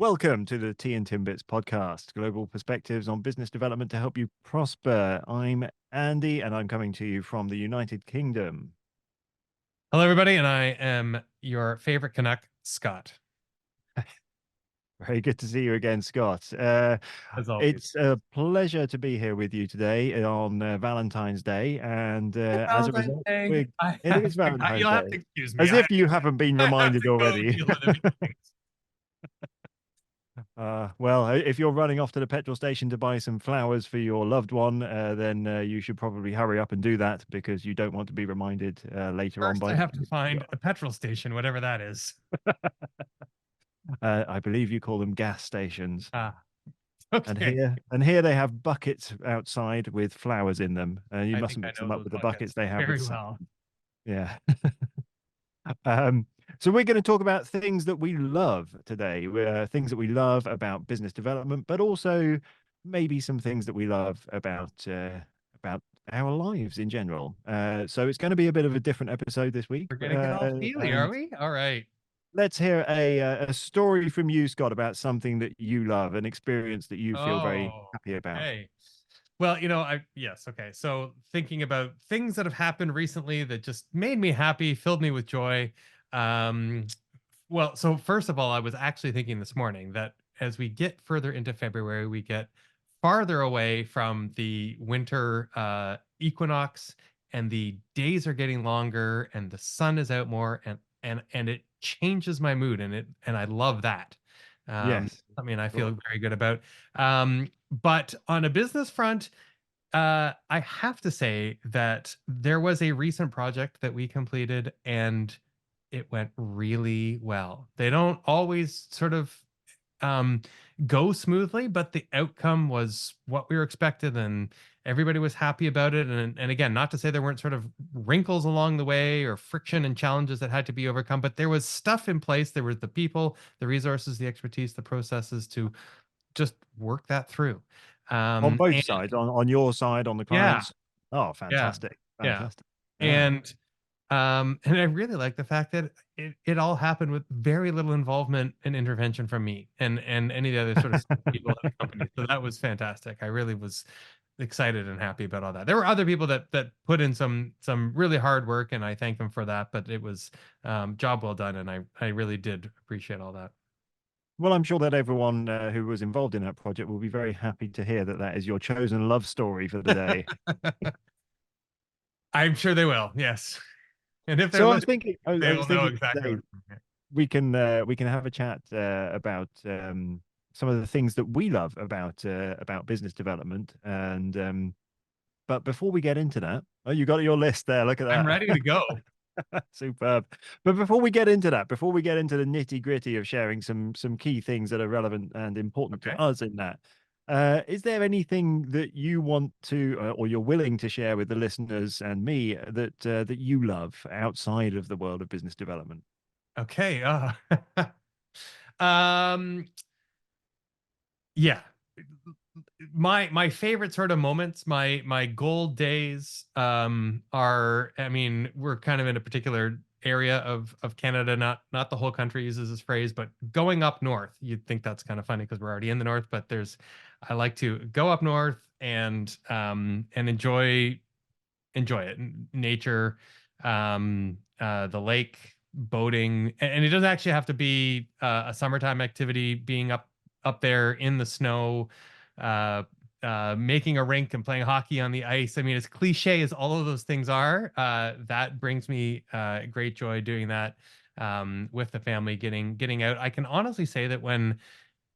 Welcome to the Tea and Timbits podcast, global perspectives on business development to help you prosper. I'm Andy, and I'm coming to you from the United Kingdom. Hello, everybody, and I am your favorite Canuck, Scott. Very good to see you again, Scott. As always. It's a pleasure to be here with you today on Valentine's Day, and as a Valentine's result, Day. it is Valentine's You'll have Day. to excuse me. As if you haven't been I have reminded to go already. deal with a few things. Well, if you're running off to the petrol station to buy some flowers for your loved one, then you should probably hurry up and do that because you don't want to be reminded later on First, by I the have to find a petrol station, whatever that is. I believe you call them gas stations. And Okay. here they have buckets outside with flowers in them. You I mustn't think I mix know them up those with the buckets buckets they have with very sand. well. Yeah. So we're going to talk about things that we love today. Things that we love about business development, but also maybe some things that we love about our lives in general. So it's going to be a bit of a different episode this week. We're gonna get all feely, are And we? All right. let's hear a story from you, Scott, about something that you love, an experience that you feel very Oh, happy about. okay. Well, yes, okay. So thinking about things that have happened recently that just made me happy, filled me with joy. Um, well, so first of all, I was actually thinking this morning that as we get further into February, we get farther away from the winter equinox, and the days are getting longer, and the sun is out more, and it changes my mood, and I love that. Yes. Something I feel Sure. very good about. But on a business front, I have to say that there was a recent project that we completed, and it went really well. They don't always sort of um, go smoothly, but the outcome was what we were expected, and everybody was happy about it. And again, not to say there weren't sort of wrinkles along the way or friction and challenges that had to be overcome, but there was stuff in place. There was the people, the resources, the expertise, the processes to just work that through. On both And sides, on your side, on the yeah, clients. Oh, yeah, fantastic. yeah. Fantastic. Yeah. And I really like the fact that it all happened with very little involvement and intervention from me and any of the other sort of people at the company. So that was fantastic. I really was excited and happy about all that. There were other people that put in some really hard work, and I thank them for that. But it was job well done, and I really did appreciate all that. Well, I'm sure that everyone who was involved in that project will be very happy to hear that that is your chosen love story for the day. I'm sure they will. Yes. And if they're So listening, I they was will know thinking exactly today what I'm saying. we can have a chat about some of the things that we love about business development. And but before we get into that, oh, you got your list there. Look at I'm that. ready to go. Superb. But before we get into that, before we get into the nitty gritty of sharing some key things that are relevant and important Okay. to us in that, is there anything that you want to or you're willing to share with the listeners and me that you love outside of the world of business development? Okay. Um, yeah. My favorite sort of moments, my gold days, are, I mean, we're kind of in a particular area of Canada, not the whole country uses this phrase, but going up north. You'd think that's kind of funny because we're already in the north, but I like to go up north and enjoy it. Nature, the lake, boating, and it doesn't actually have to be a summertime activity. Being up there in the snow, uh, making a rink and playing hockey on the ice. I mean, as cliche as all of those things are, that brings me great joy doing that with the family, getting out. I can honestly say that when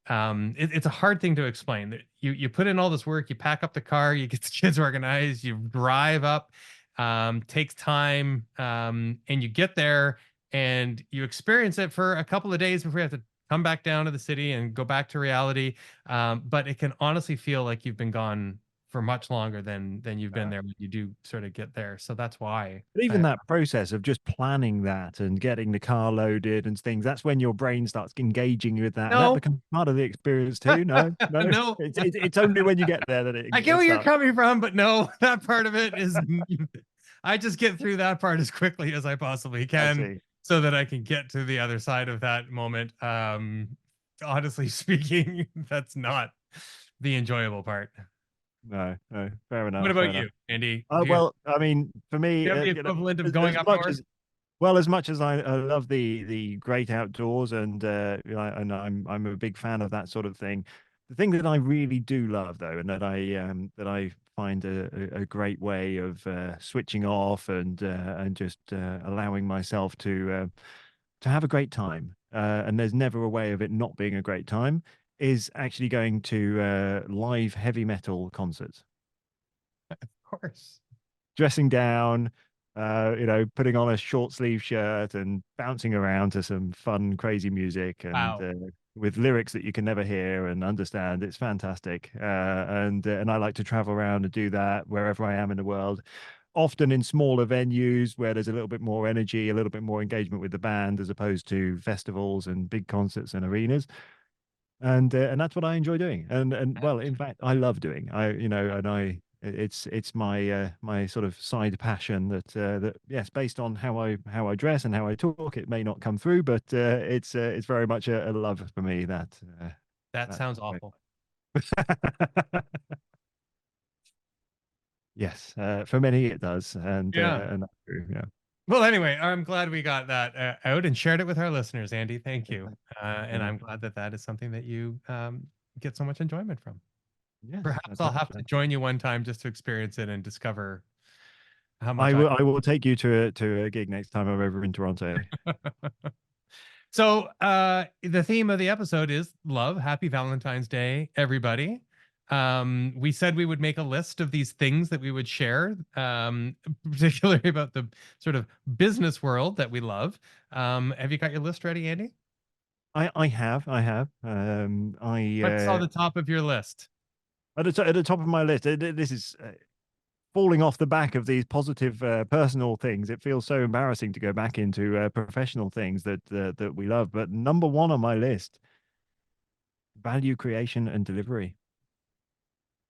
it's a hard thing to explain. That you put in all this work, you pack up the car, you get the kids organized, you drive up, takes time, and you get there and you experience it for a couple of days before you have to come back down to the city and go back to reality. But it can honestly feel like you've been gone for much longer than you've been there when you do sort of get there. So that's why. But even that process of just planning that and getting the car loaded and things, that's when your brain starts engaging with that, and that No, becomes part of the experience too. No, no, no, it's only when you get there that I get it where you're starts. coming from, but no, that part of it is I just get through that part as quickly as I possibly I can see. so that I can get to the other side of that moment. honestly speaking, that's not the enjoyable part. No, no, fair What enough, fair about enough. you, Andy? Do Well, I mean, for me, you have the equivalent of going as up much north? as well, as much as I love the great outdoors, and and I'm a big fan of that sort of thing. The thing that I really do love, though, and that I find a great way of switching off and just allowing myself to have a great time, and there's never a way of it not being a great time, is actually going to live heavy metal concerts. Of course. Dressing down, putting on a short sleeve shirt and bouncing around to some fun, crazy music, and Wow. with lyrics that you can never hear and understand. It's fantastic. And I like to travel around and do that wherever I am in the world, often in smaller venues where there's a little bit more energy, a little bit more engagement with the band, as opposed to festivals and big concerts and arenas. And that's what I enjoy doing. And well, in fact, I love doing. It's my my sort of side passion that yes, based on how I dress and how I talk, it may not come through, but it's very much a love for me that That that sounds awful. yes, for many it does, Yeah. and that's true. Yeah. Well, anyway, I'm glad we got that out and shared it with our listeners, Andy. Thank you. And Yeah. I'm glad that that is something that you get so much enjoyment from. Yes, Perhaps that's I'll a have to pleasure. join you one time just to experience it and discover how much I. I will take you to a gig next time I'm over in Toronto. So, the theme of the episode is love. Happy Valentine's Day, everybody. We said we would make a list of these things that we would share, particularly about the sort of business world that we love. Have you got your list ready, Andy? I have. What's on the top of your list? At the top of my list. This is falling off the back of these positive personal things. It feels so embarrassing to go back into professional things that we love. But number one on my list, value creation and delivery.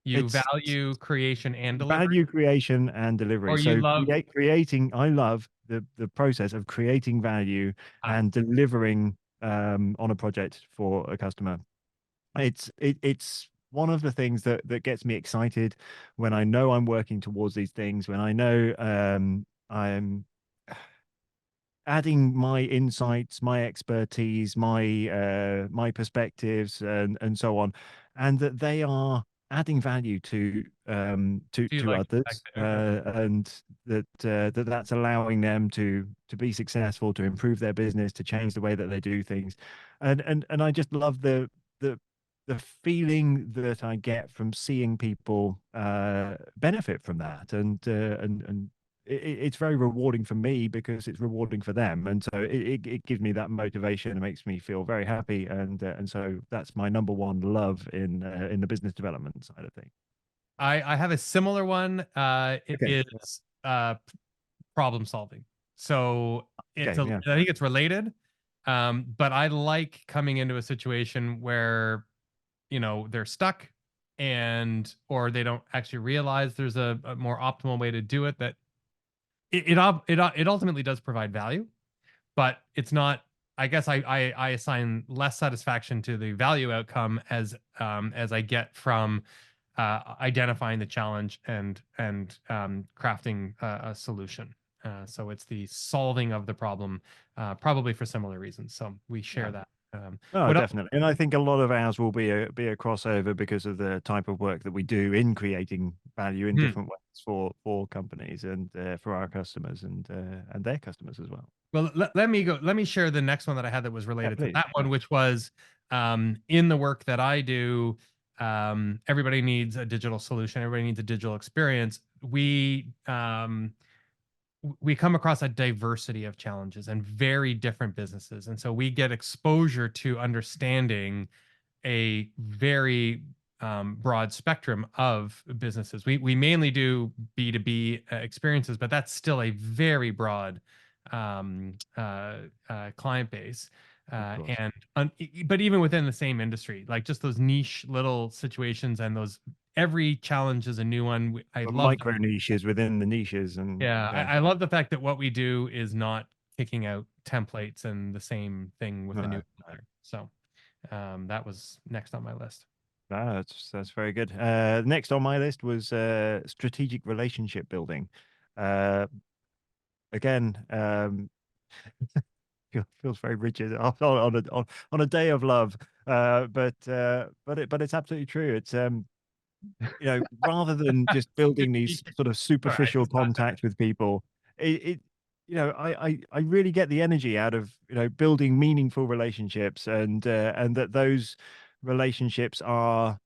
You It's value creation and delivery, value creation and delivery. or you So love creating. I love the process of creating value ah, and delivering on a project for a customer. It's one of the things that gets me excited when I know I'm working towards these things, when I know I'm adding my insights, my expertise, my perspectives, and so on, and that they are adding value do you to like others, okay. and that's allowing them to be successful, to improve their business, to change the way that they do things, and I just love the the feeling that I get from seeing people benefit from that, and it's very rewarding for me because it's rewarding for them, and so it gives me that motivation. It makes me feel very happy, and so that's my number one love in the business development side of things. I have a similar one. It Okay. is problem solving. So Okay. Yeah. I think it's related. But I like coming into a situation where, they're stuck and or they don't actually realize there's a more optimal way to do it that it ultimately does provide value, but it's not. I guess I assign less satisfaction to the value outcome as I get from identifying the challenge and crafting a solution. So it's the solving of the problem, probably for similar reasons. So we share Yeah. that. Oh, What else? definitely. And I think a lot of ours will be a crossover because of the type of work that we do in creating value in Hmm. different ways for companies and for our customers and their customers as well. Well, let me go. Let me share the next one that I had that was Yeah, related to please. that Yeah. one, which was in the work that I do. Everybody needs a digital solution. Everybody needs a digital experience. We come across a diversity of challenges and very different businesses, and so we get exposure to understanding a very broad spectrum of businesses. We mainly do B2B experiences, but that's still a very broad client base. Of course. But even within the same industry, like just those niche little situations and those every challenge is a new one. I But love micro niches within the niches, and yeah, yeah. I love the fact that what we do is not kicking out templates and the same thing with No, a new no. color. So That was next on my list. Ah, that's very good. Next on my list was strategic relationship building. Uh, again, feels very rigid on a day of love. But it's absolutely true. It's rather than just building these sort of Sorry, superficial just got that. contacts with people, it I really get the energy out of building meaningful relationships, and that those relationships are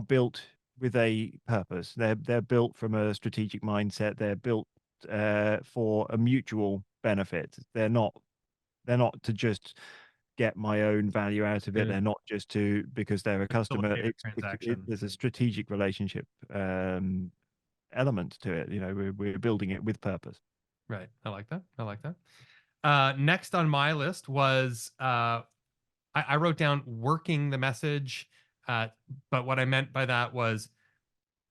built with a purpose. They're built from a strategic mindset. They're built for a mutual benefit. They're not to just get my own value out of it. Good. They're not just to because they're a customer. Facilitate a transaction. There's a strategic relationship element to it. We're building it with purpose. Right. I like that. I like that. Next on my list was I wrote down working the message, but what I meant by that was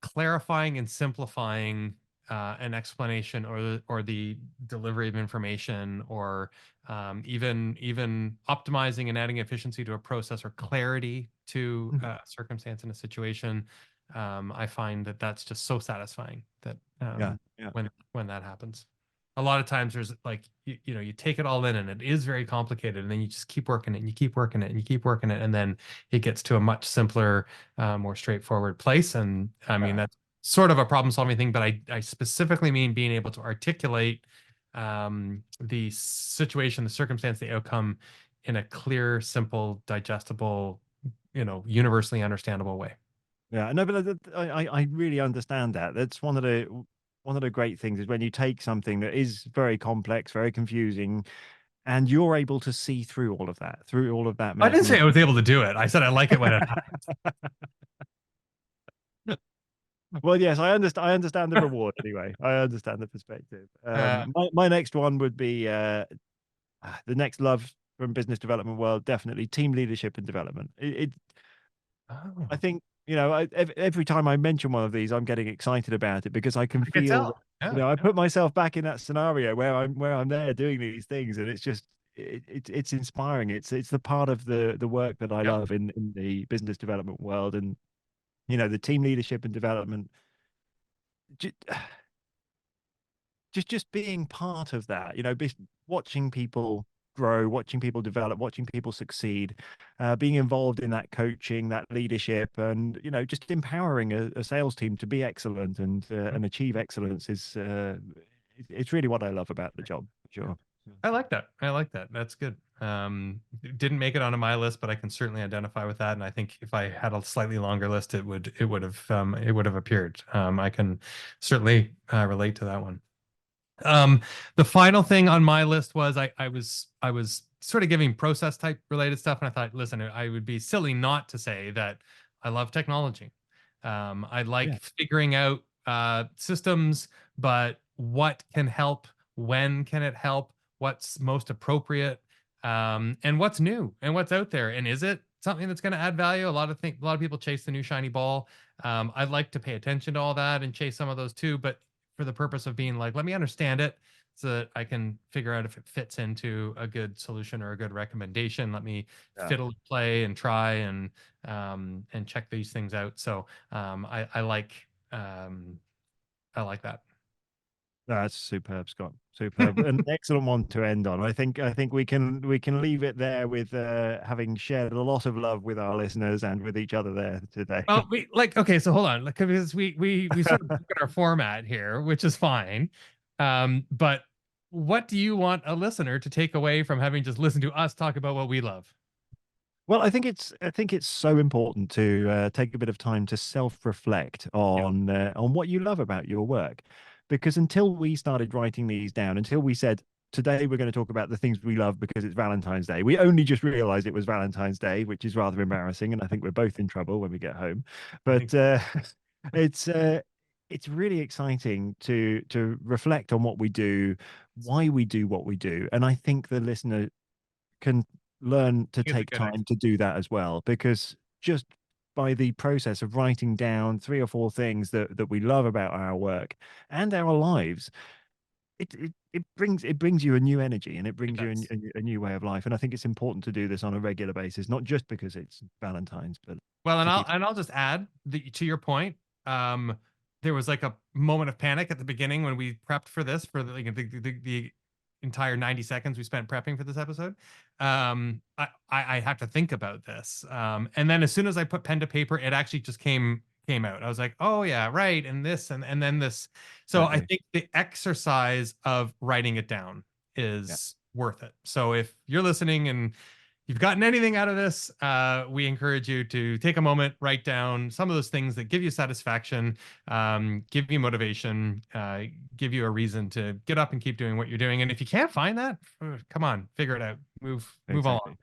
clarifying and simplifying an explanation or the delivery of information, or even optimizing and adding efficiency to a process or clarity to Mhm. a circumstance in a situation. I find that that's just so satisfying that Yeah, yeah, when that happens. A lot of times there's like you take it all in and it is very complicated, and then you just keep working it and you keep working it and you keep working it, and then it gets to a much simpler, more straightforward place. And I mean yeah. that's sort of a problem solving thing, but I specifically mean being able to articulate the situation, the circumstance, the outcome in a clear, simple, digestible, universally understandable way. Yeah, no, but I really understand that. That's one of the great things is when you take something that is very complex, very confusing, and you're able to see through all of that I mess. didn't And say I was able to do it. I said I like it when it happens. well, yes, I understand. I understand the reward anyway. I understand the perspective. Uh, My next one would be the next love from business development world. Definitely team leadership and development. I oh, think every time I mention one of these, I'm getting excited about it because I can I could feel that, tell. Yeah. I put myself back in that scenario where I'm there doing these things, and it's just it's inspiring. It's the part of the work that I Yep. love in the business development world, and the team leadership and development. Just, just being part of that, watching people grow, watching people develop, watching people succeed, being involved in that coaching, that leadership, and just empowering a sales team to be excellent and achieve excellence is it's really what I love about the job. Sure. I like that. I like that. That's good. It didn't make it onto my list, but I can certainly identify with that. And I think if I had a slightly longer list, it would have appeared. I can certainly relate to that one. Um, the final thing on my list was I was sort of giving process type related stuff, and I thought, listen, I would be silly not to say that I love technology. I like Yeah. figuring out systems, but what can help, when can it help, what's most appropriate, and what's new and what's out there, and is it something that's going to add value? A lot of people chase the new shiny ball. I'd like to pay attention to all that and chase some of those too, but for the purpose of being like, let me understand it so that I can figure out if it fits into a good solution or a good recommendation. Let me Yeah. fiddle, play, and try and check these things out. So I like that. That's superb, Scott. Superb. An excellent one to end on. I think we can leave it there with having shared a lot of love with our listeners and with each other there today. Well, we like okay, so hold on, like because we sort of look at our format here, which is fine. But what do you want a listener to take away from having just listened to us talk about what we love? Well, I think it's so important to take a bit of time to self-reflect Yeah, on what you love about your work, because until we started writing these down, until we said today we're going to talk about the things we love because it's Valentine's Day, we only just realized it was Valentine's Day, which is rather embarrassing, and I think we're both in trouble when we get home. I think But it's uh, it's really exciting to reflect on what we do, why we do what we do, and I think the listener can learn to it's a take good time to do that as well, because just by the process of writing down three or four things that we love about our work and our lives, it brings you a new energy, and it It brings you does. a new way of life. And I think it's important to do this on a regular basis, not just because it's Valentine's, but Well, and to keep. I'll just add to your point. Um, there was like a moment of panic at the beginning when we prepped for this for the entire 90 seconds we spent prepping for this episode. I have to think about this. And then as soon as I put pen to paper, it actually just came out. I was like, oh yeah, right, and this and then this. So I Exactly. think the exercise of writing it down Yeah, is worth it. So if you're listening and you've gotten anything out of this, we encourage you to take a moment, write down some of those things that give you satisfaction, give you motivation, give you a reason to get up and keep doing what you're doing. And if you can't find that, come on, figure it out. Move along. exactly.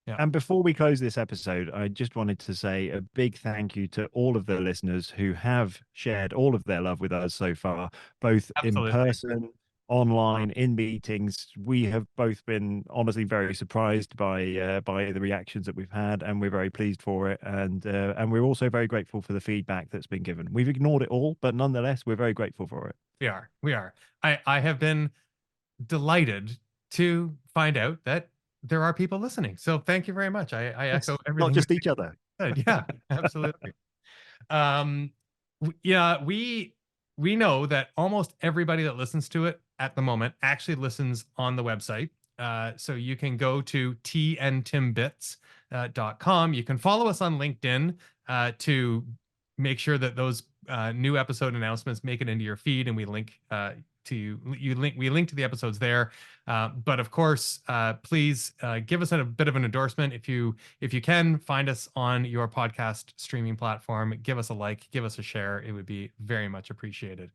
Yeah, And before we close this episode, I just wanted to say a big thank you to all of the listeners who have shared all of their love with us so far, both in absolutely. person, online, in meetings. We have both been honestly very surprised by the reactions that we've had, and we're very pleased for it. And we're also very grateful for the feedback that's been given. We've ignored it all, but nonetheless, we're very grateful for it. We are. We are. I have been delighted to find out that there are people listening. So thank you very much. I Yes, echo not everything you just each other. said. Yeah, absolutely. Um, yeah, we know that almost everybody that listens to it at the moment actually listens on the website. So you can go to tntimbits.com. You can follow us on LinkedIn to make sure that those new episode announcements make it into your feed, and we link we link to the episodes there. But of course, please give us a bit of an endorsement if you can. Find us on your podcast streaming platform. Give us a like, give us a share. It would be very much appreciated.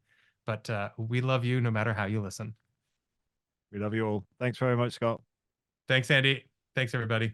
But we love you no matter how you listen. We love you all. Thanks very much, Scott. Thanks, Andy. Thanks, everybody.